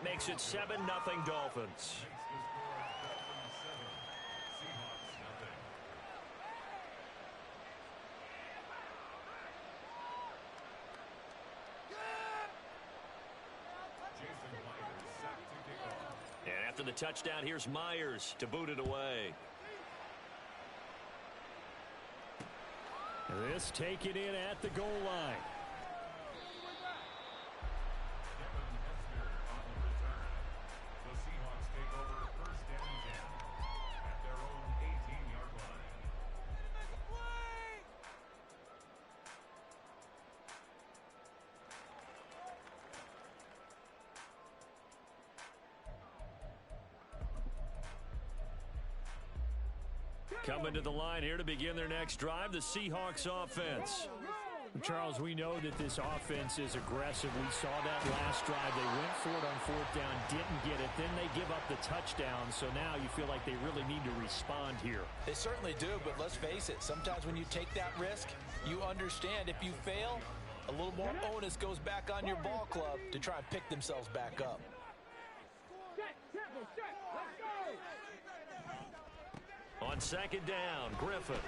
that makes it 7-0 Dolphins. And after the touchdown, here's Myers to boot it away. This taken in at the goal line. The Seahawks take over first down 10 at their own 18-yard line. Coming to the line here to begin their next drive, the Seahawks offense. Charles, we know that this offense is aggressive. We saw that last drive. They went for it on fourth down, didn't get it. Then they give up the touchdown. So now you feel like they really need to respond here. They certainly do, but let's face it. Sometimes when you take that risk, you understand if you fail, a little more onus goes back on your ball club to try and pick themselves back up. On second down, Griffin.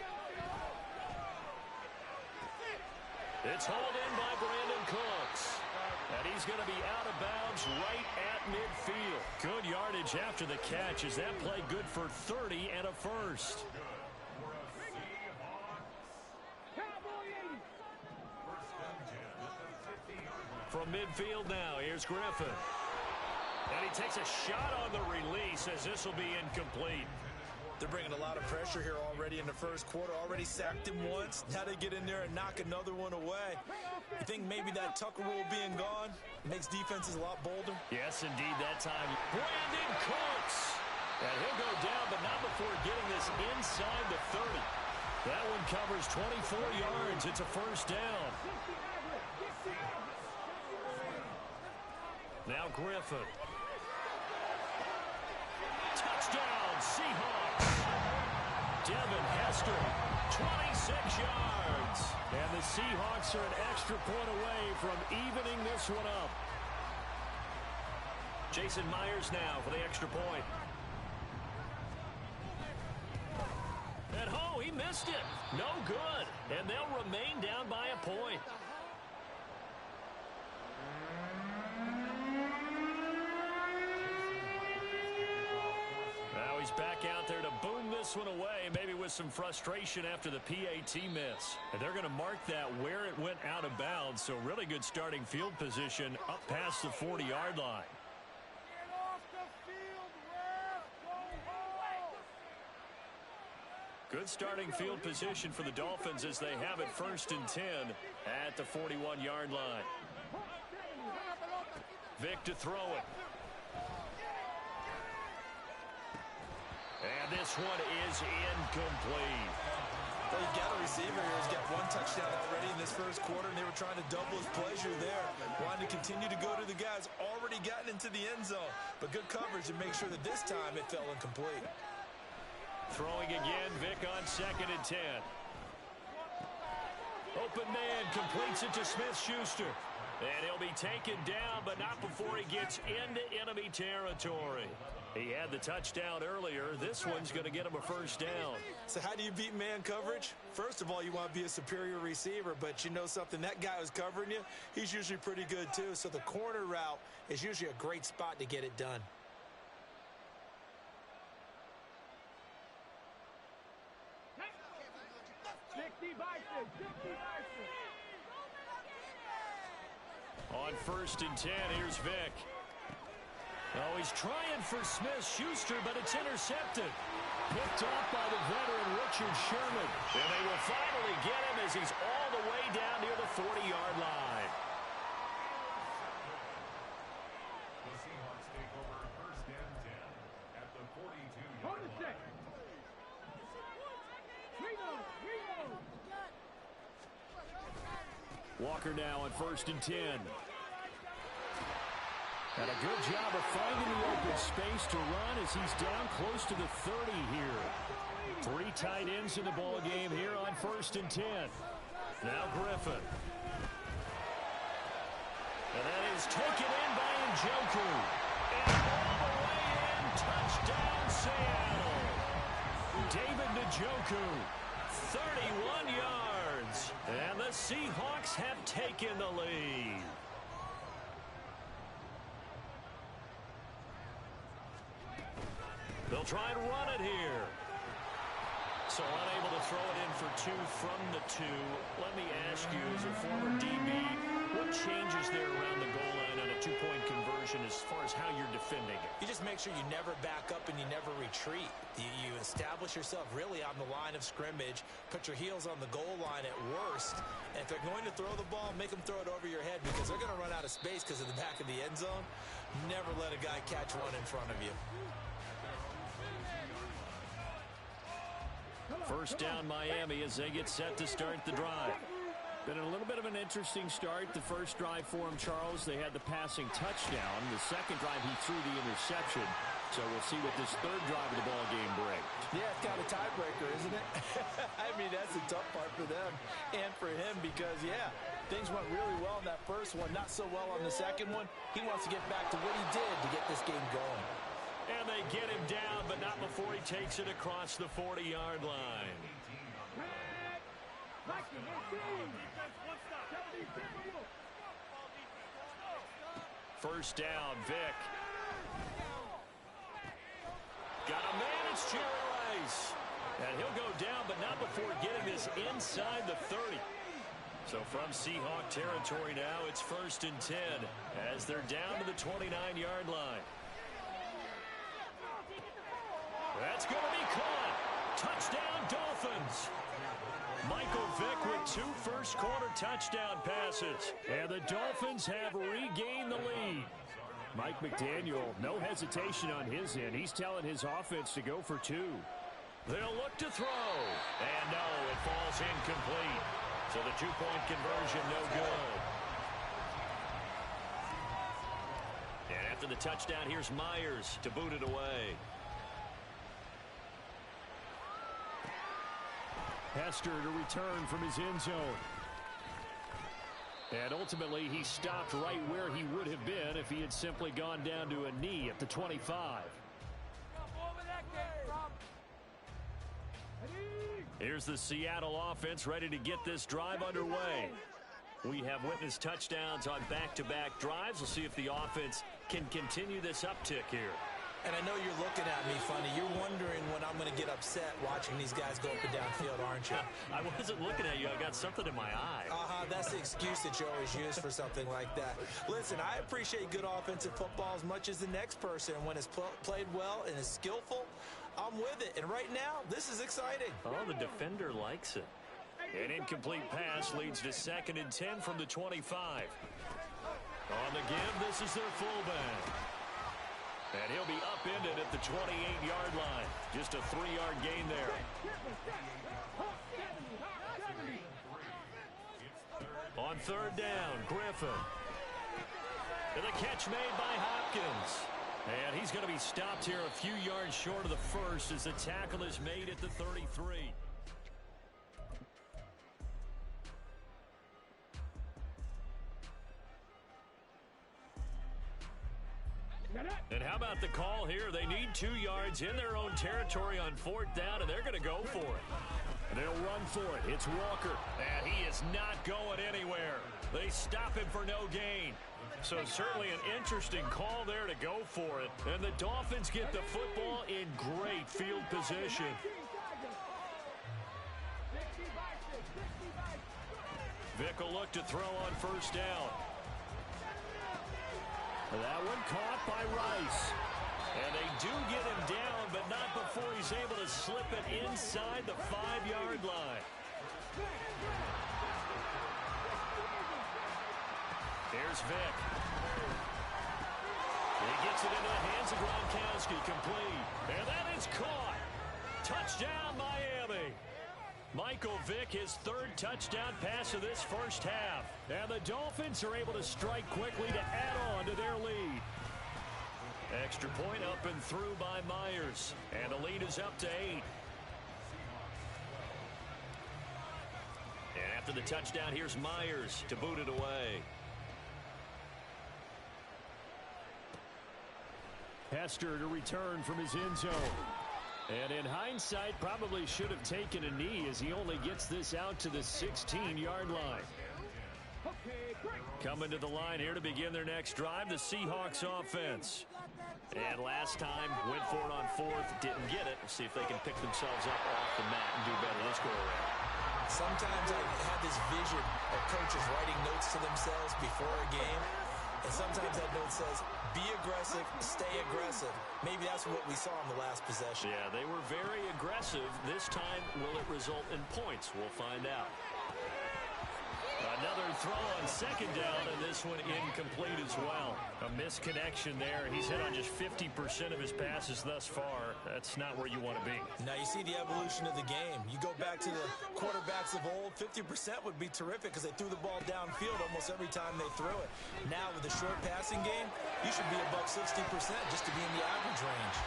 It's hauled in by Brandon Cooks. And he's going to be out of bounds right at midfield. Good yardage after the catch as that play good for 30 and a first. From midfield now, here's Griffin. And he takes a shot on the release as this will be incomplete. They're bringing a lot of pressure here already in the first quarter. Already sacked him once. Now they get in there and knock another one away. You think maybe that Tucker rule being gone makes defenses a lot bolder? Yes, indeed, that time. Brandon Cooks. And he'll go down, but not before getting this inside the 30. That one covers 24 yards. It's a first down. Now Griffin. Touchdown, Seahawks. Devin Hester, 26 yards. And the Seahawks are an extra point away from evening this one up. Jason Myers now for the extra point. And oh, he missed it. No good. And they'll remain down by a point. Now he's back out there to boom this one away, maybe with some frustration after the PAT miss. And they're going to mark that where it went out of bounds, so really good starting field position up past the 40-yard line. Get off the field, ref! Go home! Good starting field position for the Dolphins as they have it 1st and 10 at the 41-yard line. Vic to throw it. And this one is incomplete. Well, you got a receiver here who's got one touchdown already in this first quarter, and they were trying to double his pleasure there. Wanting to continue to go to the guys already gotten into the end zone. But good coverage to make sure that this time it fell incomplete. Throwing again, Vic on 2nd and 10. Open man completes it to Smith-Schuster. And he'll be taken down, but not before he gets into enemy territory. He had the touchdown earlier. This one's going to get him a first down. So how do you beat man coverage? First of all, you want to be a superior receiver, but you know something, that guy who's covering you, he's usually pretty good too. So the corner route is usually a great spot to get it done. On 1st and 10, here's Vic. Oh, he's trying for Smith-Schuster, but it's intercepted. Picked off by the veteran Richard Sherman. And they will finally get him as he's all the way down near the 40-yard line. The Seahawks take over first and 10 at the 42-yard line. Walker now on 1st and 10. And a good job of finding the open space to run as he's down close to the 30 here. 3 tight ends in the ball game here on 1st and 10. Now Griffin. And that is taken in by Njoku. Seattle. David Njoku, 31 yards. And the Seahawks have taken the lead. They'll try and run it here. So unable to throw it in for two from the two. Let me ask you, as a former DB, what changes there around the goal line on a two-point conversion as far as how you're defending it? You just make sure you never back up and you never retreat. You establish yourself really on the line of scrimmage, put your heels on the goal line at worst. And if they're going to throw the ball, make them throw it over your head because they're going to run out of space because of the back of the end zone. Never let a guy catch one in front of you. First down Miami as they get set to start the drive. Been a little bit of an interesting start. The first drive for him, Charles, they had the passing touchdown. The second drive, he threw the interception. So we'll see what this third drive of the ball game brings. Yeah, it's kind of a tiebreaker, isn't it? I mean, that's the tough part for them and for him because, yeah, things went really well in that first one, not so well on the second one. He wants to get back to what he did to get this game going. And they get him down, but not before he takes it across the 40-yard line. First down, Vic. Got a man, it's Jerry Rice. And he'll go down, but not before getting this inside the 30. So from Seahawk territory now, it's 1st and 10 as they're down to the 29-yard line. That's going to be caught. Touchdown, Dolphins. Michael Vick with 2 first-quarter touchdown passes. And the Dolphins have regained the lead. Mike McDaniel, no hesitation on his end. He's telling his offense to go for 2. They'll look to throw. And no, it falls incomplete. So the 2-point conversion, no good. And after the touchdown, here's Myers to boot it away. Hester to return from his end zone. And ultimately, he stopped right where he would have been if he had simply gone down to a knee at the 25. Here's the Seattle offense ready to get this drive underway. We have witnessed touchdowns on back-to-back drives. We'll see if the offense can continue this uptick here. And I know you're looking at me funny. You're wondering when I'm going to get upset watching these guys go up and downfield, aren't you? I wasn't looking at you. I got something in my eye. That's the excuse that you always use for something like that. Listen, I appreciate good offensive football as much as the next person. When it's played well and is skillful, I'm with it. And right now, this is exciting. Oh, the defender likes it. An incomplete pass leads to 2nd and 10 from the 25. On the give, this is their fullback. And he'll be upended at the 28-yard line. Just a 3-yard gain there. On 3rd down, Griffin. And the catch made by Hopkins. And he's going to be stopped here a few yards short of the first as the tackle is made at the 33. And how about the call here? They need 2 yards in their own territory on 4th down, and they're going to go for it. And they'll run for it. It's Walker. And he is not going anywhere. They stop him for no gain. So certainly an interesting call there to go for it. And the Dolphins get the football in great field position. Vick will look to throw on 1st down. That one caught by Rice. And they do get him down, but not before he's able to slip it inside the 5-yard line. Here's Vick. He gets it into the hands of Gronkowski, complete. And that is caught. Touchdown, Miami. Michael Vick, his 3rd touchdown pass of this first half. And the Dolphins are able to strike quickly to add on to their lead. Extra point up and through by Myers. And the lead is up to 8. And after the touchdown, here's Myers to boot it away. Hester to return from his end zone. And in hindsight, probably should have taken a knee as he only gets this out to the 16-yard line. Coming to the line here to begin their next drive, the Seahawks offense. And last time, went for it on fourth, didn't get it. See if they can pick themselves up off the mat and do better this go-around. Sometimes I have this vision of coaches writing notes to themselves before a game. And sometimes that note says, be aggressive, stay aggressive. Maybe that's what we saw in the last possession. Yeah, they were very aggressive. This time, will it result in points? We'll find out. Another throw on second down, and this one incomplete as well. A misconnection there. He's hit on just 50% of his passes thus far. That's not where you want to be. Now you see the evolution of the game. You go back to the quarterbacks of old, 50% would be terrific because they threw the ball downfield almost every time they threw it. Now with the short passing game, you should be above 60% just to be in the average range.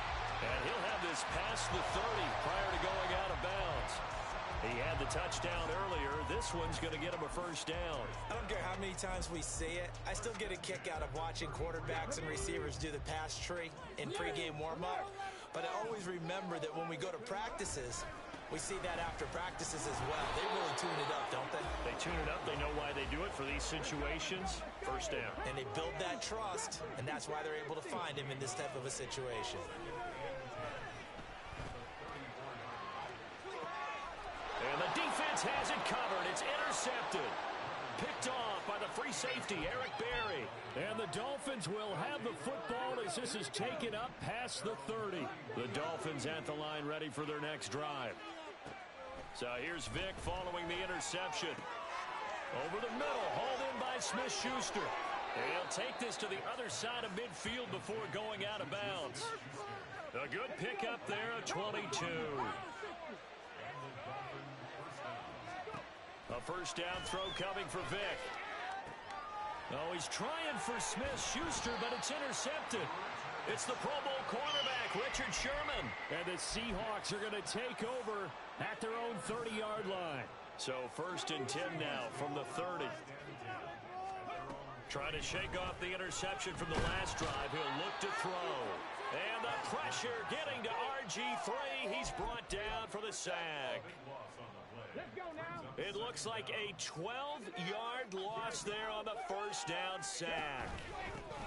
And he'll have this past the 30 prior to going out of bounds. He had the touchdown earlier. This one's going to get him a first down. I don't care how many times we see it. I still get a kick out of watching quarterbacks and receivers do the pass tree in pregame warm-up. But I always remember that when we go to practices, we see that after practices as well. They really tune it up, don't they? They tune it up. They know why they do it for these situations. First down. And they build that trust, and that's why they're able to find him in this type of a situation. And the defense has it covered. It's intercepted. Picked off by the free safety, Eric Berry. And the Dolphins will have the football as this is taken up past the 30. The Dolphins at the line ready for their next drive. So here's Vic following the interception. Over the middle, hauled in by Smith-Schuster. And he'll take this to the other side of midfield before going out of bounds. A good pickup there of 22. A first down throw coming for Vic. Oh, he's trying for Smith-Schuster, but it's intercepted. It's the Pro Bowl cornerback, Richard Sherman. And the Seahawks are going to take over at their own 30-yard line. So first and 10 now from the 30. Trying to shake off the interception from the last drive. He'll look to throw. And the pressure getting to RG3. He's brought down for the sack. It looks like a 12-yard loss there on the first down sack.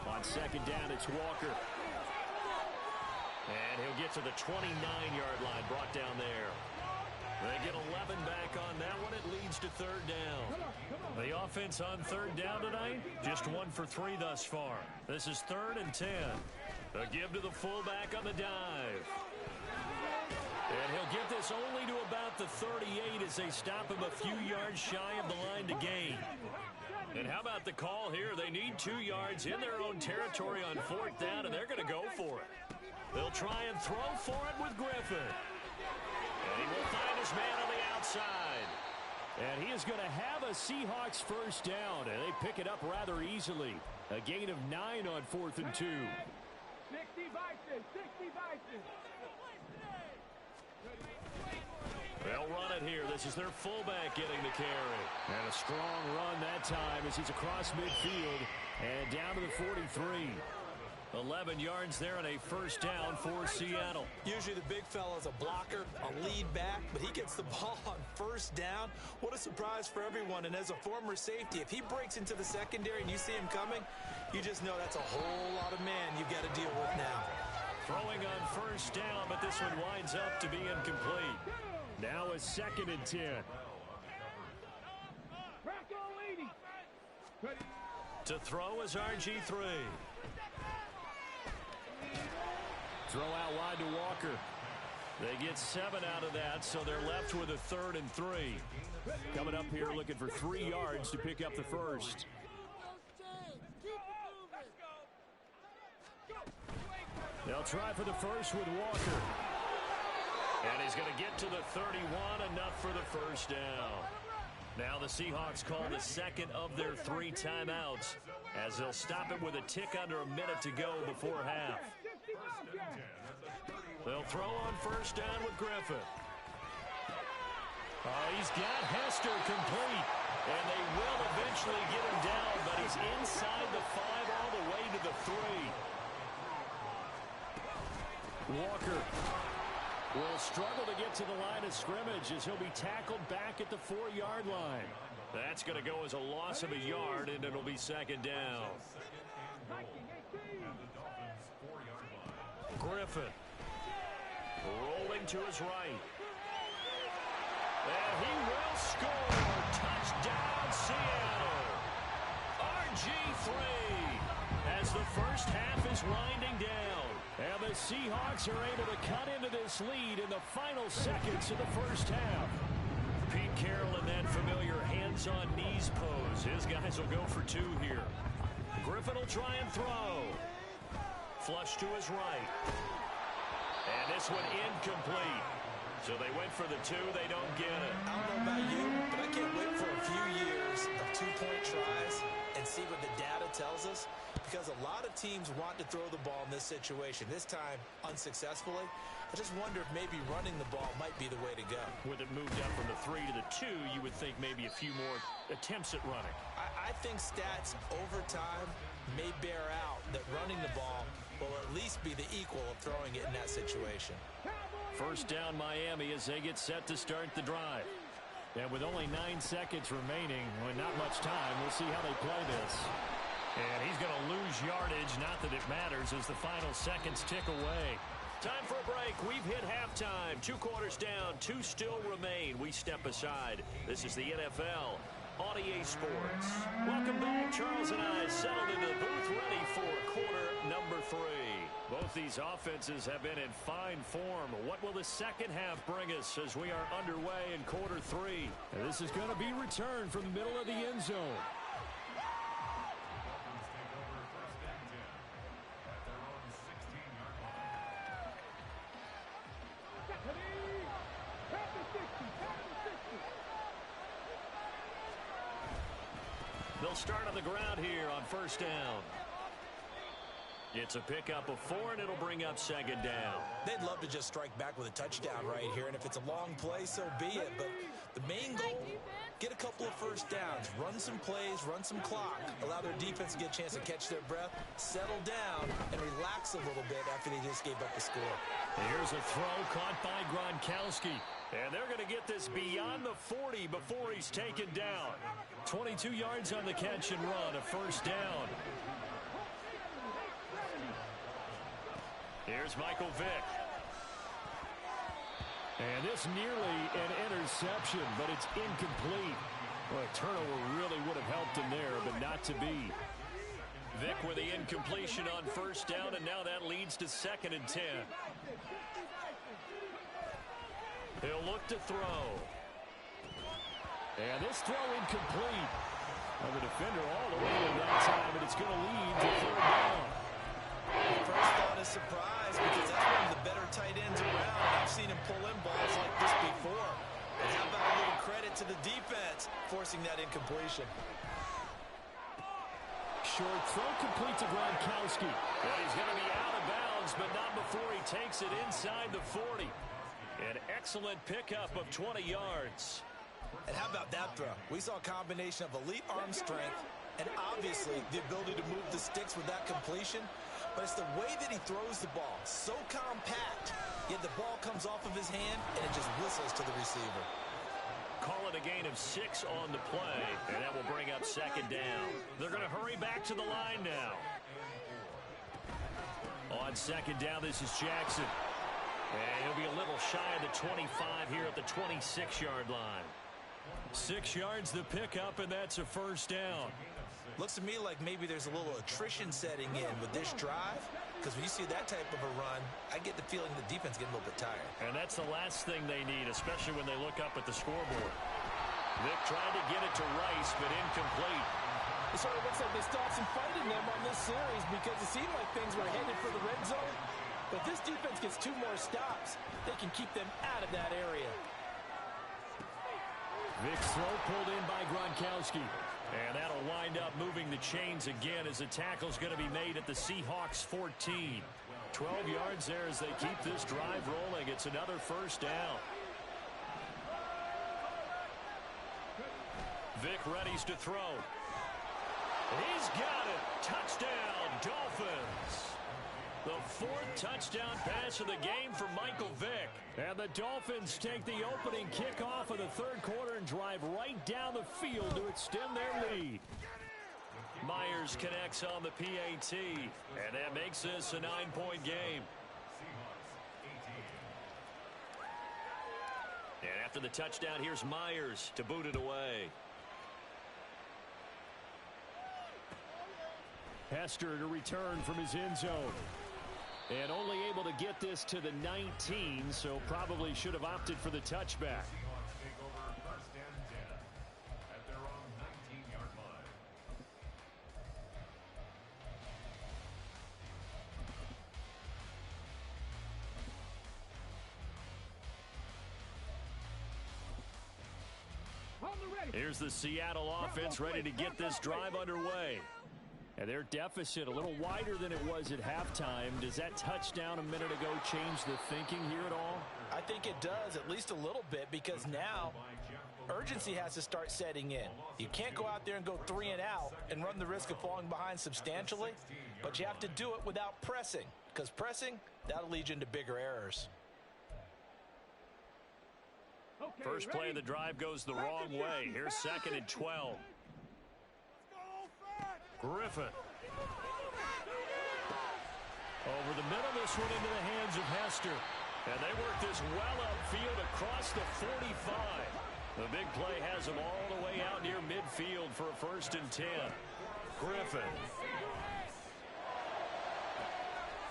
On second down, it's Walker. And he'll get to the 29-yard line, brought down there. They get 11 back on that one. It leads to third down. The offense on third down tonight, just 1 for 3 thus far. This is 3rd and 10. A give to the fullback on the dive. And he'll get this only to about the 38 as they stop him a few yards shy of the line to gain. And how about the call here? They need 2 yards in their own territory on 4th down, and they're going to go for it. They'll try and throw for it with Griffin. And he will find his man on the outside. And he is going to have a Seahawks first down, and they pick it up rather easily. A gain of 9 on 4th and 2. 60 Vikings, 60 Vikings. They'll run it here. This is their fullback getting the carry. And a strong run that time as he's across midfield and down to the 43. 11 yards there and a first down for Seattle. Usually the big fella's a blocker, a lead back, but he gets the ball on first down. What a surprise for everyone. And as a former safety, if he breaks into the secondary and you see him coming, you just know that's a whole lot of man you've got to deal with now. Throwing on first down, but this one winds up to be incomplete. Now a 2nd and 10. To throw is RG3. Throw out wide to Walker. They get 7 out of that, so they're left with a 3rd and 3. Coming up here looking for 3 yards to pick up the first. They'll try for the first with Walker. And he's going to get to the 31, enough for the first down. Now the Seahawks call the 2nd of their 3 timeouts as they'll stop it with a tick under a minute to go before half. They'll throw on first down with Griffin. Oh, he's got Hester complete. And they will eventually get him down, but he's inside the 5 all the way to the 3. Walker will struggle to get to the line of scrimmage as he'll be tackled back at the 4-yard line. That's going to go as a loss of a yard, and it'll be second down. Griffin rolling to his right. And he will score. Touchdown, Seattle. RG3 as the first half is winding down. And the Seahawks are able to cut into this lead in the final seconds of the first half. Pete Carroll in that familiar hands-on knees pose. His guys will go for 2 here. Griffin will try and throw. Flush to his right. And this one incomplete. So they went for the 2. They don't get it. I don't know about you, but I can't wait for a few years of 2-point tries and see what the data tells us. Because a lot of teams want to throw the ball in this situation. This time, unsuccessfully. I just wonder if maybe running the ball might be the way to go. With it moved up from the 3 to the 2, you would think maybe a few more attempts at running. I think stats over time may bear out that running the ball will at least be the equal of throwing it in that situation. First down Miami as they get set to start the drive. And with only 9 seconds remaining, with not much time, we'll see how they play this. And he's going to lose yardage, not that it matters, as the final seconds tick away. Time for a break. We've hit halftime. 2 quarters down, 2 still remain. We step aside. This is the NFL on EA Sports. Welcome back. Charles and I settled into the booth, ready for quarter number 3. Both these offenses have been in fine form. What will the second half bring us as we are underway in quarter 3? And this is going to be returned from the middle of the end zone. They'll start on the ground here on first down. It's a pickup of 4, and it'll bring up second down. They'd love to just strike back with a touchdown right here, and if it's a long play, so be it. But the main goal, get a couple of first downs, run some plays, run some clock, allow their defense to get a chance to catch their breath, settle down, and relax a little bit after they just gave up a score. Here's a throw caught by Gronkowski. And they're going to get this beyond the 40 before he's taken down. 22 yards on the catch and run, a first down. Here's Michael Vick. And this nearly an interception, but it's incomplete. Well, a turnover really would have helped him there, but not to be. Vick with the incompletion on first down, and now that leads to 2nd and 10. He'll look to throw. And this throw incomplete. Well, the defender all the way in that time, and it's going to lead to 3rd down. First thought is surprise because that's one of the better tight ends around. I've seen him pull in balls like this before. And how about a little credit to the defense forcing that incompletion? Short throw complete to Gronkowski. Well, he's going to be out of bounds, but not before he takes it inside the 40. An excellent pickup of 20 yards. And how about that throw? We saw a combination of elite arm strength and obviously the ability to move the sticks with that completion. But it's the way that he throws the ball. So compact, yet the ball comes off of his hand and it just whistles to the receiver. Call it a gain of 6 on the play, and that will bring up 2nd down. They're going to hurry back to the line now. On 2nd down, this is Jackson. And he'll be a little shy of the 25 here at the 26-yard line. 6 yards the pickup, and that's a first down. Looks to me like maybe there's a little attrition setting in with this drive, because when you see that type of a run, I get the feeling the defense getting a little bit tired. And that's the last thing they need, especially when they look up at the scoreboard. Vick trying to get it to Rice, but incomplete. It sort of looks like they still have some fight in them on this series because it seemed like things were headed for the red zone. But this defense gets 2 more stops. They can keep them out of that area. Vick's throw pulled in by Gronkowski. And that'll wind up moving the chains again as the tackle's going to be made at the Seahawks 14. 12 yards there as they keep this drive rolling. It's another first down. Vick readies to throw. He's got it. Touchdown, Dolphins. The fourth touchdown pass of the game for Michael Vick. And the Dolphins take the opening kickoff of the third quarter and drive right down the field to extend their lead. Myers connects on the PAT, and that makes this a 9-point game. And after the touchdown, here's Myers to boot it away. Hester to return from his end zone. And only able to get this to the 19, so probably should have opted for the touchback. Seahawks take over first and 10 at their own 19-yard line. Here's the Seattle offense ready to get this drive underway. And their deficit a little wider than it was at halftime. Does that touchdown a minute ago change the thinking here at all? I think it does, at least a little bit, because now urgency has to start setting in. You can't go out there and go 3 and out and run the risk of falling behind substantially, but you have to do it without pressing, because pressing, that'll lead you into bigger errors. First play of the drive goes the wrong way. Here's 2nd and 12. Griffin. Over the middle, this one into the hands of Hester. And they work this well upfield across the 45. The big play has them all the way out near midfield for a 1st and 10. Griffin.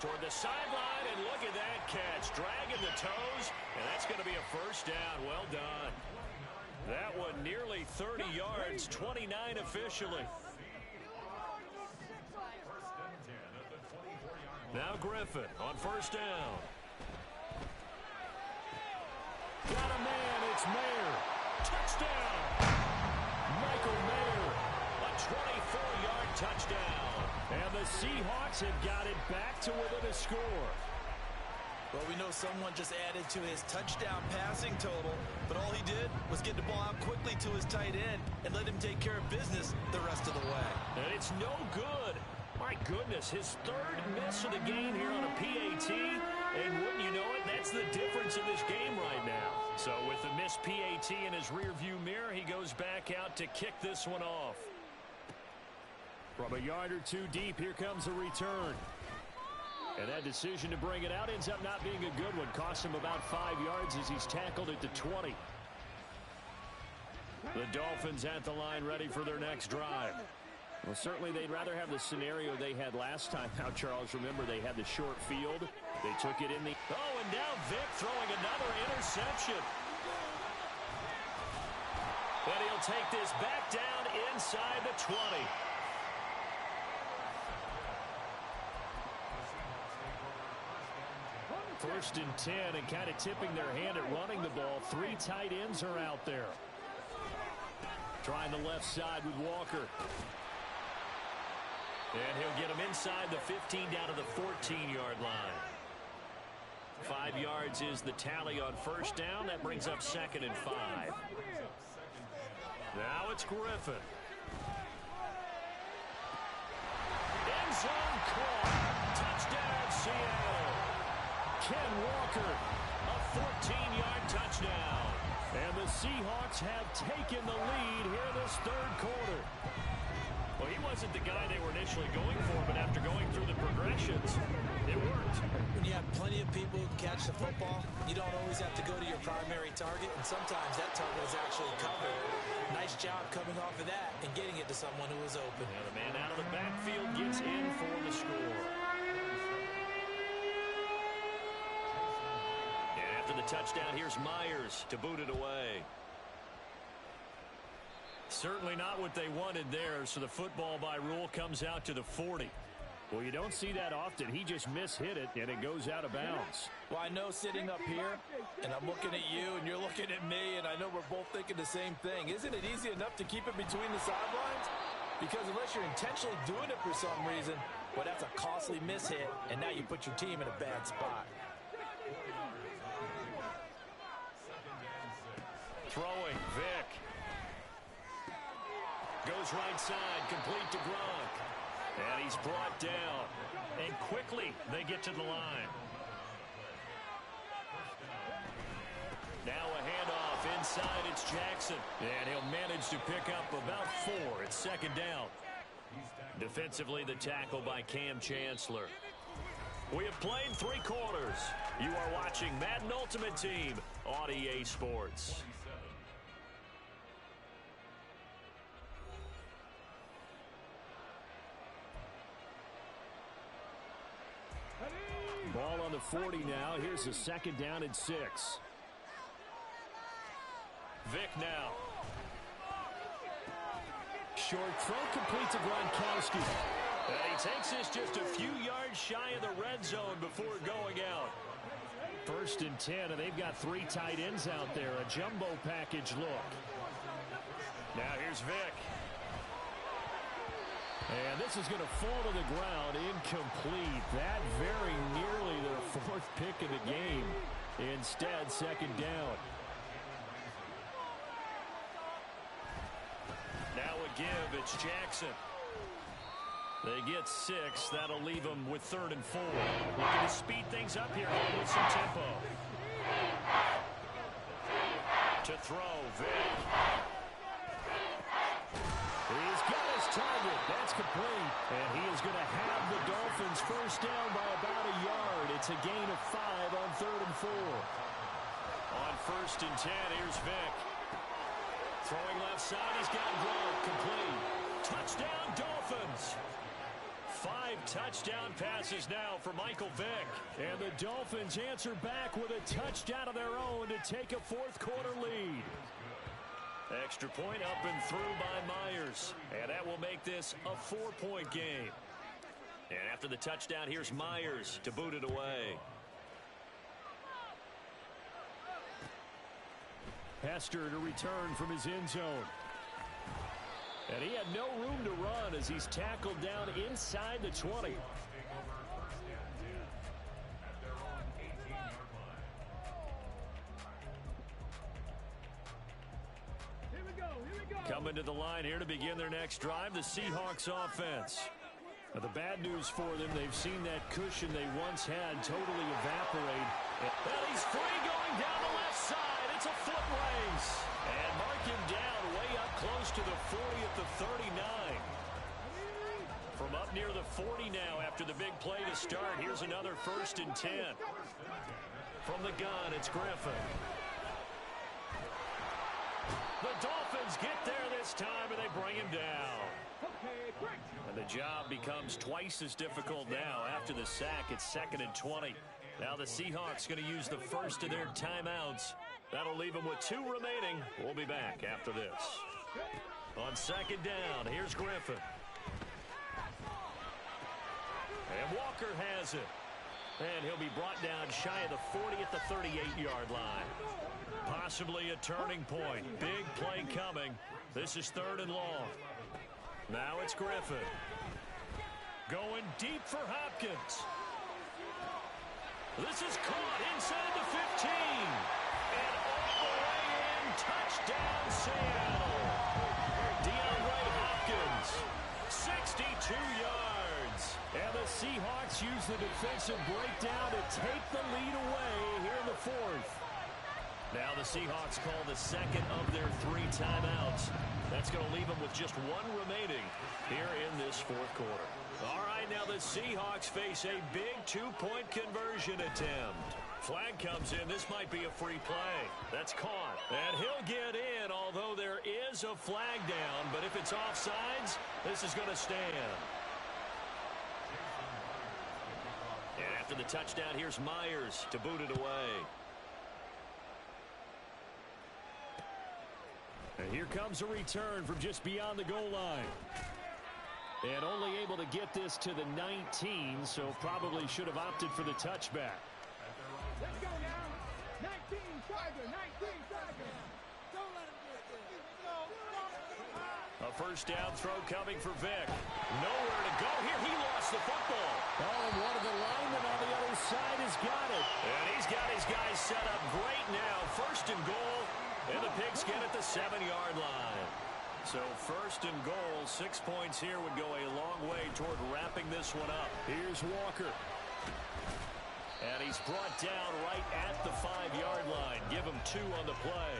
Toward the sideline, and look at that catch. Dragging the toes, and that's going to be a 1st down. Well done. That one nearly 30 yards, 29 officially. Now Griffin on 1st down. Got a man, it's Mayer. Touchdown! Michael Mayer, a 24-yard touchdown. And the Seahawks have got it back to within a score. Well, we know someone just added to his touchdown passing total, but all he did was get the ball out quickly to his tight end and let him take care of business the rest of the way. And it's no good. My goodness, his 3rd miss of the game here on a PAT, and wouldn't you know it, that's the difference in this game right now. So with the missed PAT in his rearview mirror, he goes back out to kick this one off. From a yard or two deep, here comes a return. And that decision to bring it out ends up not being a good one. Costs him about 5 yards as he's tackled at the 20. The Dolphins at the line ready for their next drive. Well, certainly they'd rather have the scenario they had last time. Now, Charles, remember they had the short field. They took it in the... Oh, and now Vick throwing another interception. But he'll take this back down inside the 20. First and 10, and kind of tipping their hand at running the ball. 3 tight ends are out there. Trying the left side with Walker. And he'll get him inside the 15 down to the 14-yard line. 5 yards is the tally on 1st down. That brings up 2nd and 5. Now it's Griffin. End zone caught. Touchdown, Seattle. Ken Walker, A 14-yard touchdown. and the Seahawks have taken the lead here this 3rd quarter. Well, he wasn't the guy they were initially going for, but after going through the progressions, it worked. When you have plenty of people who catch the football, you don't always have to go to your primary target, and sometimes that target is actually covered. Nice job coming off of that and getting it to someone who was open. Now the man out of the backfield gets in for the score. And after the touchdown, here's Myers to boot it away. Certainly not what they wanted there, so the football by rule comes out to the 40. Well, you don't see that often. He just mishit it, and it goes out of bounds. Well, I know sitting up here, and I'm looking at you, and you're looking at me, and I know we're both thinking the same thing. Isn't it easy enough to keep it between the sidelines? Because unless you're intentionally doing it for some reason, well, that's a costly mishit, and now you put your team in a bad spot. Throwing, Vick. Goes right side, complete to Gronk. And he he's brought down. And quickly they get to the line. Now a handoff inside. It's Jackson. And he'll manage to pick up about 4. It's second down. Defensively, the tackle by Cam Chancellor. We have played 3 quarters. You are watching Madden Ultimate Team on EA Sports. Ball on the 40 now. Here's a second down and 6. Vic now. Short throw complete to Gronkowski. And he takes this just a few yards shy of the red zone before going out. First and 10, and they've got 3 tight ends out there. A jumbo package look. Now here's Vic. And this is going to fall to the ground incomplete. That very nearly their 4th pick of the game. Instead, second down. Now a give. It's Jackson. They get 6. That'll leave them with 3rd and 4. Looking to speed things up here with some tempo. To throw, Vic. He's got his target. That's complete. And he is going to have the Dolphins first down by about a yard. It's a gain of 5 on 3rd and 4. On 1st and 10, here's Vic. Throwing left side, he's got Gronk. Complete. Touchdown, Dolphins. 5 touchdown passes now for Michael Vick. And the Dolphins answer back with a touchdown of their own to take a 4th quarter lead. Extra point up and through by Myers. And that will make this a 4-point game. And after the touchdown, here's Myers to boot it away. Hester to return from his end zone. And he had no room to run as he's tackled down inside the 20. Coming to the line here to begin their next drive, the Seahawks offense. Now, the bad news for them, they've seen that cushion they once had totally evaporate. And he's free going down the left side. It's a foot race. And mark him down way up close to the 40 at the 39. From up near the 40 now after the big play to start. Here's another 1st and 10. From the gun, it's Griffin. The Dolphins get there this time, and they bring him down. And the job becomes twice as difficult now. After the sack, it's 2nd and 20. Now the Seahawks going to use the first of their timeouts. That'll leave them with 2 remaining. We'll be back after this. On 2nd down, here's Griffin. And Walker has it. And he'll be brought down shy of the 40 at the 38-yard line. Possibly a turning point. Big play coming. This is 3rd and long. Now it's Griffin. Going deep for Hopkins. This is caught inside the 15. And all the way in. Touchdown, Seattle. DeAndre Hopkins. 62 yards. And the Seahawks use the defensive breakdown to take the lead away here in the 4th. Now the Seahawks call the 2nd of their 3 timeouts. That's going to leave them with just 1 remaining here in this 4th quarter. All right, now the Seahawks face a big 2-point conversion attempt. Flag comes in. This might be a free play. That's caught. And he'll get in, although there is a flag down. But if it's offsides, this is going to stand. And after the touchdown, here's Myers to boot it away. And here comes a return from just beyond the goal line. And only able to get this to the 19, so probably should have opted for the touchback. Let's go now. 19, Tiger, 19, Tiger. Don't let him get this. A first down throw coming for Vic. Nowhere to go here. He lost the football. Oh, and one of the linemen on the other side has got it. And he's got his guys set up great now. 1st and goal. And the Pigskin at the 7-yard line. So first and goal, 6 points here would go a long way toward wrapping this one up. Here's Walker. And he's brought down right at the 5-yard line. Give him 2 on the play.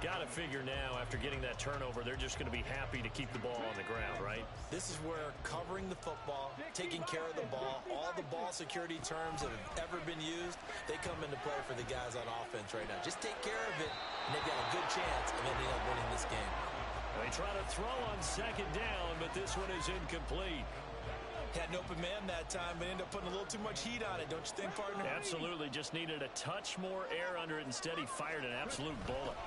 Got to figure now, after getting that turnover, they're just going to be happy to keep the ball on the ground, right? This is where covering the football, taking care of the ball, all the ball security terms that have ever been used, they come into play for the guys on offense right now. Just take care of it, and they've got a good chance of ending up winning this game. They try to throw on second down, but this one is incomplete. Had an open man that time, but ended up putting a little too much heat on it, don't you think, partner? Absolutely. Just needed a touch more air under it. Instead, he fired an absolute bullet.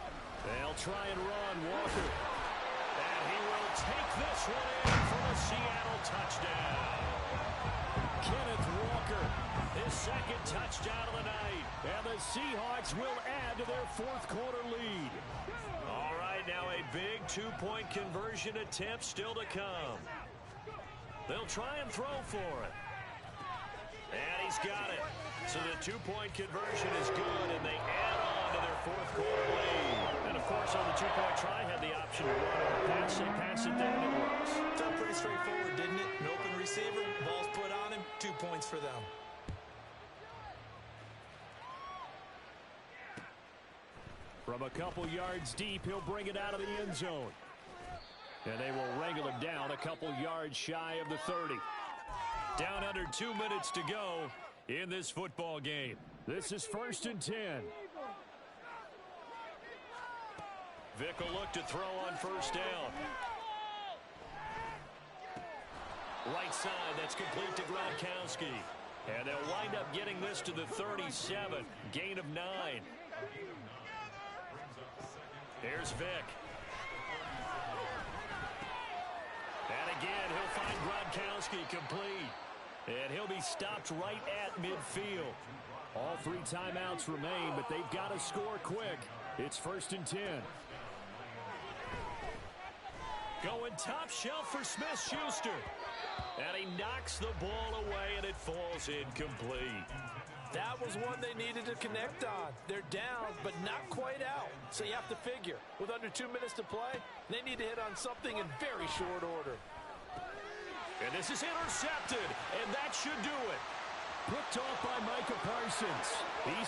They'll try and run. Walker. And he will take this one in for a Seattle touchdown. Kenneth Walker. His second touchdown of the night. And the Seahawks will add to their fourth-quarter lead. All right, now a big 2-point conversion attempt still to come. They'll try and throw for it. And he's got it. So the 2-point conversion is good, and they add on to their fourth-quarter lead. And, of course, on the 2-point try, had the option to run or pass. They pass it there, and it works. Felt pretty straightforward, didn't it? An open receiver, ball's put on him, 2 points for them. From a couple yards deep, he'll bring it out of the end zone. And they will wrangle him down a couple yards shy of the 30. Down under 2 minutes to go in this football game. This is 1st and 10. Vick will look to throw on first down. Right side, that's complete to Gronkowski. And they'll wind up getting this to the 37. Gain of 9. Here's Vick. And again, he'll find Gronkowski complete. And he'll be stopped right at midfield. All 3 timeouts remain, but they've got to score quick. It's 1st and 10. Going top shelf for Smith-Schuster. And he knocks the ball away, and it falls incomplete. That was one they needed to connect on. They're down, but not quite out. So you have to figure, with under 2 minutes to play, they need to hit on something in very short order. And this is intercepted, and that should do it. Picked off by Micah Parsons. He's